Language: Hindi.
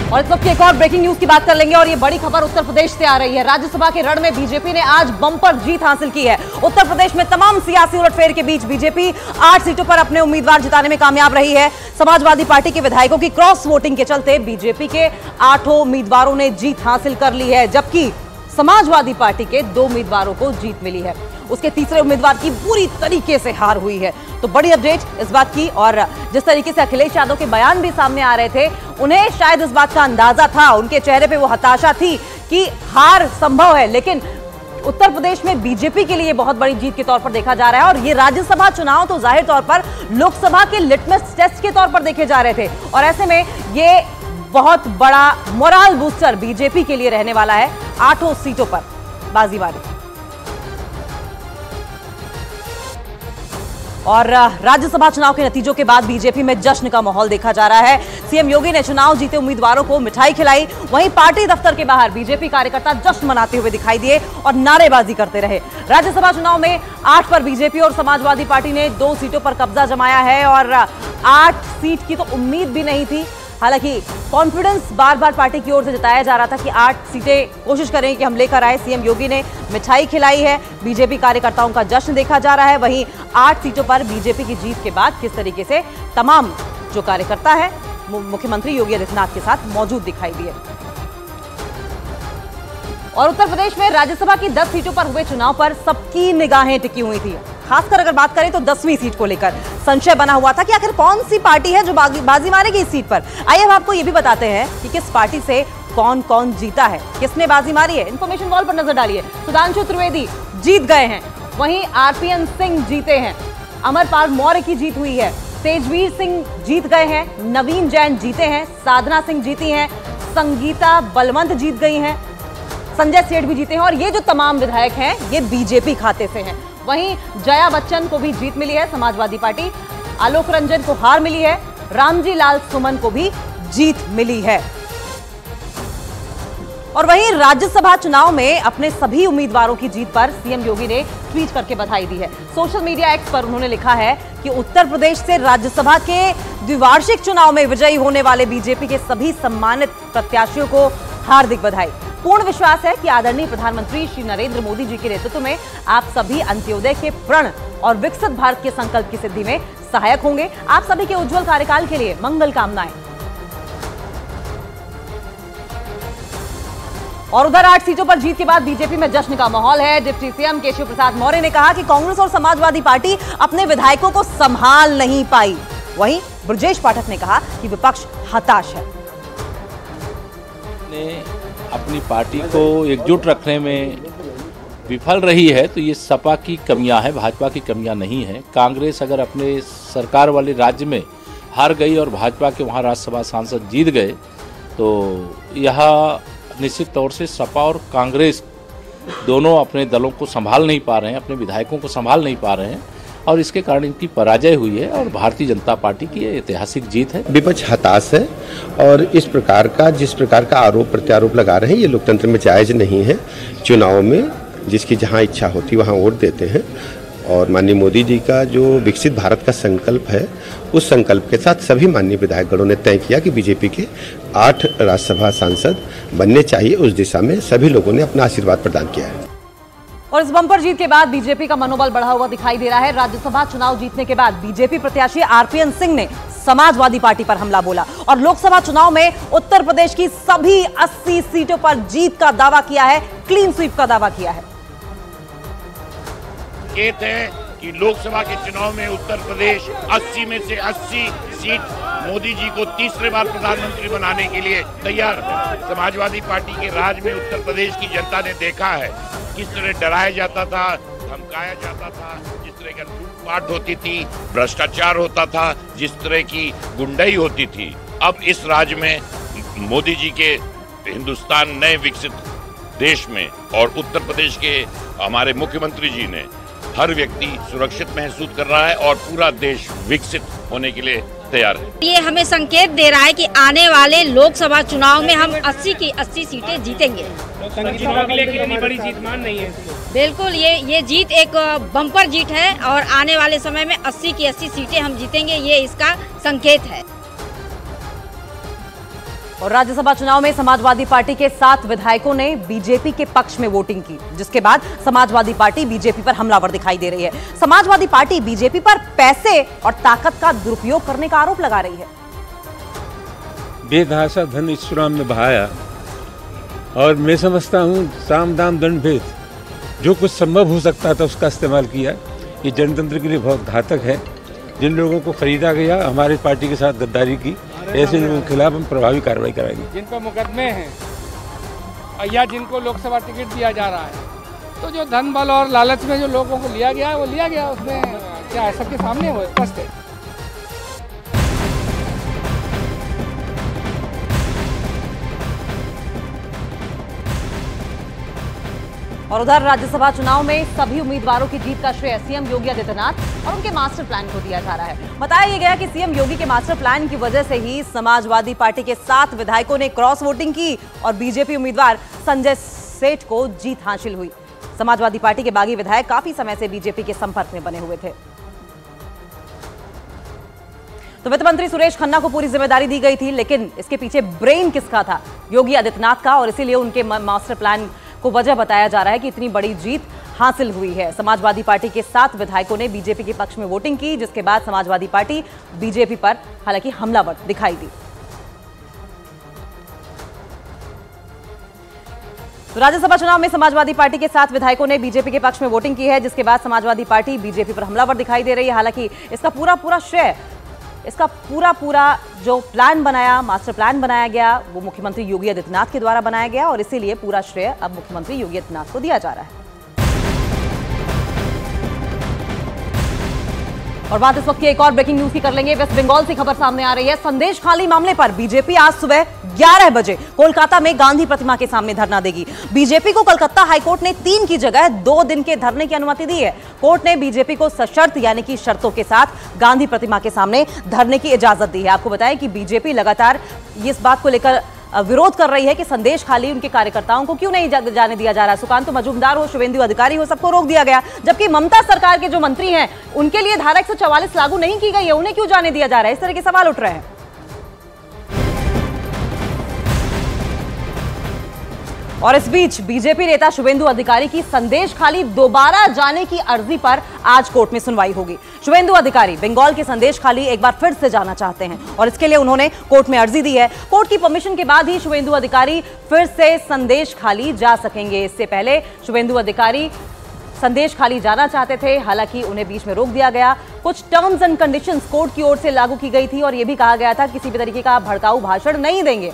और इस वक्त की एक और ब्रेकिंग न्यूज की बात कर लेंगे और ये बड़ी खबर उत्तर प्रदेश से आ रही है। राज्यसभा के रण में बीजेपी ने आज बम्पर जीत हासिल की है। उत्तर प्रदेश में तमाम सियासी उलटफेर के बीच बीजेपी 8 सीटों पर अपने उम्मीदवार जिताने में कामयाब रही है। समाजवादी पार्टी के विधायकों की क्रॉस वोटिंग के चलते बीजेपी के 8 उम्मीदवारों ने जीत हासिल कर ली है, जबकि समाजवादी पार्टी के 2 उम्मीदवारों को जीत मिली है। उसके तीसरे उम्मीदवार की पूरी तरीके से हार हुई है। तो बड़ी अपडेट इस बात की, और जिस तरीके से अखिलेश यादव के बयान भी सामने आ रहे थे, उन्हें शायद इस बात का अंदाजा था, उनके चेहरे पे वो हताशा थी कि हार संभव है, लेकिन उत्तर प्रदेश में बीजेपी के लिए बहुत बड़ी जीत के तौर पर देखा जा रहा है। और ये राज्यसभा चुनाव तो जाहिर तौर पर लोकसभा के लिटमस टेस्ट के तौर पर देखे जा रहे थे, और ऐसे में ये बहुत बड़ा मोरल बूस्टर बीजेपी के लिए रहने वाला है। 8 सीटों पर बाजीबारी। और राज्यसभा चुनाव के नतीजों के बाद बीजेपी में जश्न का माहौल देखा जा रहा है। सीएम योगी ने चुनाव जीते उम्मीदवारों को मिठाई खिलाई, वहीं पार्टी दफ्तर के बाहर बीजेपी कार्यकर्ता जश्न मनाते हुए दिखाई दिए और नारेबाजी करते रहे। राज्यसभा चुनाव में 8 पर बीजेपी और समाजवादी पार्टी ने 2 सीटों पर कब्जा जमाया है, और 8 सीट की तो उम्मीद भी नहीं थी। हालांकि कॉन्फिडेंस बार बार पार्टी की ओर से जताया जा रहा था कि 8 सीटें कोशिश करेंगे कि हम लेकर आए। सीएम योगी ने मिठाई खिलाई है, बीजेपी कार्यकर्ताओं का जश्न देखा जा रहा है। वहीं 8 सीटों पर बीजेपी की जीत के बाद किस तरीके से तमाम जो कार्यकर्ता है मुख्यमंत्री योगी आदित्यनाथ के साथ मौजूद दिखाई दिए। और उत्तर प्रदेश में राज्यसभा की 10 सीटों पर हुए चुनाव पर सबकी निगाहें टिकी हुई थी। खासकर अगर बात करें तो 10वीं सीट को लेकर संशय बना हुआ था कि आखिर कौन सी पार्टी है जो बाजी मारेगी इस सीट पर। आइए हम आपको ये भी बताते हैं कि किस पार्टी से कौन कौन जीता है, किसने बाजी मारी है। इंफॉर्मेशन वॉल पर नजर डालिए। सुधांशु त्रिवेदी जीत गए हैं, वहीं आरपीएन सिंह जीते हैं, अमरपाल मौर्य की जीत हुई है, तेजवीर सिंह जीत गए हैं, नवीन जैन जीते हैं, साधना सिंह जीती हैं, संगीता बलवंत जीत गई हैं, संजय सेठ भी जीते हैं, और ये जो तमाम विधायक हैं ये बीजेपी खाते से हैं। वहीं जया बच्चन को भी जीत मिली है समाजवादी पार्टी, आलोक रंजन को हार मिली है, रामजी लाल सुमन को भी जीत मिली है। और वहीं राज्यसभा चुनाव में अपने सभी उम्मीदवारों की जीत पर सीएम योगी ने ट्वीट करके बधाई दी है। सोशल मीडिया एक्स पर उन्होंने लिखा है कि उत्तर प्रदेश से राज्यसभा के द्विवार्षिक चुनाव में विजयी होने वाले बीजेपी के सभी सम्मानित प्रत्याशियों को हार्दिक बधाई। पूर्ण विश्वास है कि आदरणीय प्रधानमंत्री श्री नरेंद्र मोदी जी के नेतृत्व में आप सभी अंत्योदय के प्रण और विकसित भारत के संकल्प की सिद्धि में सहायक होंगे। आप सभी के उज्जवल कार्यकाल के लिए मंगल कामनाएं। और उधर 8 सीटों पर जीत के बाद बीजेपी में जश्न का माहौल है। डिप्टी सीएम केशव प्रसाद मौर्य ने कहा कि कांग्रेस और समाजवादी पार्टी अपने विधायकों को संभाल नहीं पाई। वहीं ब्रजेश पाठक ने कहा कि विपक्ष हताश है। अपनी पार्टी को एकजुट रखने में विफल रही है, तो ये सपा की कमियां है, भाजपा की कमियां नहीं है। कांग्रेस अगर अपने सरकार वाले राज्य में हार गई और भाजपा के वहां राज्यसभा सांसद जीत गए, तो यह निश्चित तौर से सपा और कांग्रेस दोनों अपने दलों को संभाल नहीं पा रहे हैं, अपने विधायकों को संभाल नहीं पा रहे हैं, और इसके कारण इनकी पराजय हुई है। और भारतीय जनता पार्टी की ये ऐतिहासिक जीत है। विपक्ष हताश है, और इस प्रकार का जिस प्रकार का आरोप प्रत्यारोप लगा रहे हैं ये लोकतंत्र में जायज नहीं है। चुनाव में जिसकी जहां इच्छा होती वहां वोट देते हैं, और माननीय मोदी जी का जो विकसित भारत का संकल्प है, उस संकल्प के साथ सभी माननीय विधायकगणों ने तय किया कि बीजेपी के 8 राज्यसभा सांसद बनने चाहिए। उस दिशा में सभी लोगों ने अपना आशीर्वाद प्रदान किया है। और इस बम्पर जीत के बाद बीजेपी का मनोबल बढ़ा हुआ दिखाई दे रहा है। राज्यसभा चुनाव जीतने के बाद बीजेपी प्रत्याशी आरपीएन सिंह ने समाजवादी पार्टी पर हमला बोला, और लोकसभा चुनाव में उत्तर प्रदेश की सभी 80 सीटों पर जीत का दावा किया है, क्लीन स्वीप का दावा किया है। संकेत है कि लोकसभा के चुनाव में उत्तर प्रदेश 80 में से 80 सीट मोदी जी को तीसरे बार प्रधानमंत्री बनाने के लिए तैयार है। समाजवादी पार्टी के राज में उत्तर प्रदेश की जनता ने देखा है किस तरह डराया जाता था, धमकाया जाता था, जिस तरह की लूटपाट होती थी, भ्रष्टाचार होता था, जिस तरह की गुंडाई होती थी। अब इस राज्य में मोदी जी के हिंदुस्तान नए विकसित देश में और उत्तर प्रदेश के हमारे मुख्यमंत्री जी ने हर व्यक्ति सुरक्षित महसूस कर रहा है और पूरा देश विकसित होने के लिए तैयार है। ये हमें संकेत दे रहा है कि आने वाले लोकसभा चुनाव में हम 80 की 80 सीटें जीतेंगे। चुनाव के लिए कितनी बड़ी जीत मान रही है? बिल्कुल, ये जीत एक बम्पर जीत है, और आने वाले समय में 80 की 80 सीटें हम जीतेंगे, ये इसका संकेत है। और राज्यसभा चुनाव में समाजवादी पार्टी के 7 विधायकों ने बीजेपी के पक्ष में वोटिंग की, जिसके बाद समाजवादी पार्टी बीजेपी पर हमलावर दिखाई दे रही है। समाजवादी पार्टी बीजेपी पर पैसे और ताकत का दुरुपयोग करने का आरोप लगा रही है। बेतहाशा धन इस चुनाव में बहाया और मैं समझता हूँ साम दाम दंड भेद जो कुछ संभव हो सकता था उसका इस्तेमाल किया। ये जनतंत्र के लिए बहुत घातक है। जिन लोगों को खरीदा गया हमारी पार्टी के साथ गद्दारी की, ऐसे लोगों के खिलाफ हम प्रभावी कार्रवाई कराएंगे। जिन पर मुकदमे हैं या जिनको लोकसभा टिकट दिया जा रहा है, तो जो धन बल और लालच में जो लोगों को लिया गया है वो लिया गया, उसमें क्या है, सबके सामने वो स्पष्ट है। और उधर राज्यसभा चुनाव में सभी उम्मीदवारों की जीत का श्रेय सीएम योगी आदित्यनाथ और उनके मास्टर प्लान को दिया जा रहा है। बताया गया कि सीएम योगी के मास्टर प्लान की वजह से ही समाजवादी पार्टी के 7 विधायकों ने क्रॉस वोटिंग की और बीजेपी उम्मीदवार संजय सेठ को जीत हासिल हुई। समाजवादी पार्टी के बागी विधायक काफी समय से बीजेपी के संपर्क में बने हुए थे। तो वित्त मंत्री सुरेश खन्ना को पूरी जिम्मेदारी दी गई थी, लेकिन इसके पीछे ब्रेन किसका था? योगी आदित्यनाथ का, और इसीलिए उनके मास्टर प्लान को वजह बताया जा रहा है कि इतनी बड़ी जीत हासिल हुई है। समाजवादी पार्टी के 7 विधायकों ने बीजेपी के पक्ष में वोटिंग की, जिसके बाद समाजवादी पार्टी बीजेपी पर हालांकि हमलावर दिखाई दी। तो राज्यसभा चुनाव में समाजवादी पार्टी के 7 विधायकों ने बीजेपी के पक्ष में वोटिंग की है, जिसके बाद समाजवादी पार्टी बीजेपी पर हमलावर दिखाई दे रही है। हालांकि इसका पूरा श्रेय, इसका पूरा जो प्लान बनाया, मास्टर प्लान बनाया गया, वो मुख्यमंत्री योगी आदित्यनाथ के द्वारा बनाया गया और इसीलिए पूरा श्रेय अब मुख्यमंत्री योगी आदित्यनाथ को दिया जा रहा है। और बात इस वक्त की एक और ब्रेकिंग न्यूज की कर लेंगे। वेस्ट बंगाल से खबर सामने आ रही है। संदेश खाली मामले पर बीजेपी आज सुबह 11 बजे कोलकाता में गांधी प्रतिमा के सामने धरना देगी। बीजेपी को कोलकाता हाईकोर्ट ने 3 की जगह 2 दिन के धरने की अनुमति दी है। कोर्ट ने बीजेपी को सशर्त यानी कि शर्तों के साथ गांधी प्रतिमा के सामने धरने की इजाजत दी है। आपको बताएं कि बीजेपी लगातार इस बात को लेकर विरोध कर रही है कि संदेश खाली उनके कार्यकर्ताओं को क्यों नहीं जाने दिया जा रहा है। सुकांतु मजूमदार हो, शुभेंदु अधिकारी हो, सबको रोक दिया गया, जबकि ममता सरकार के जो मंत्री हैं उनके लिए धारा 144 लागू नहीं की गई है, उन्हें क्यों जाने दिया जा रहा है? इस तरह के सवाल उठ रहे हैं। और इस बीच बीजेपी नेता शुभेंदु अधिकारी की संदेश खाली दोबारा जाने की अर्जी पर आज कोर्ट में सुनवाई होगी। शुभेंदु अधिकारी बंगाल के संदेश खाली एक बार फिर से जाना चाहते हैं और इसके लिए उन्होंने कोर्ट में अर्जी दी है। कोर्ट की परमिशन के बाद ही शुभेंदु अधिकारी फिर से संदेश खाली जा सकेंगे। इससे पहले शुभेंदु अधिकारी संदेश खाली जाना चाहते थे, हालांकि उन्हें बीच में रोक दिया गया। कुछ टर्म्स एंड कंडीशंस कोर्ट की ओर से लागू की गई थी और यह भी कहा गया था किसी भी तरीके का भड़काऊ भाषण नहीं देंगे।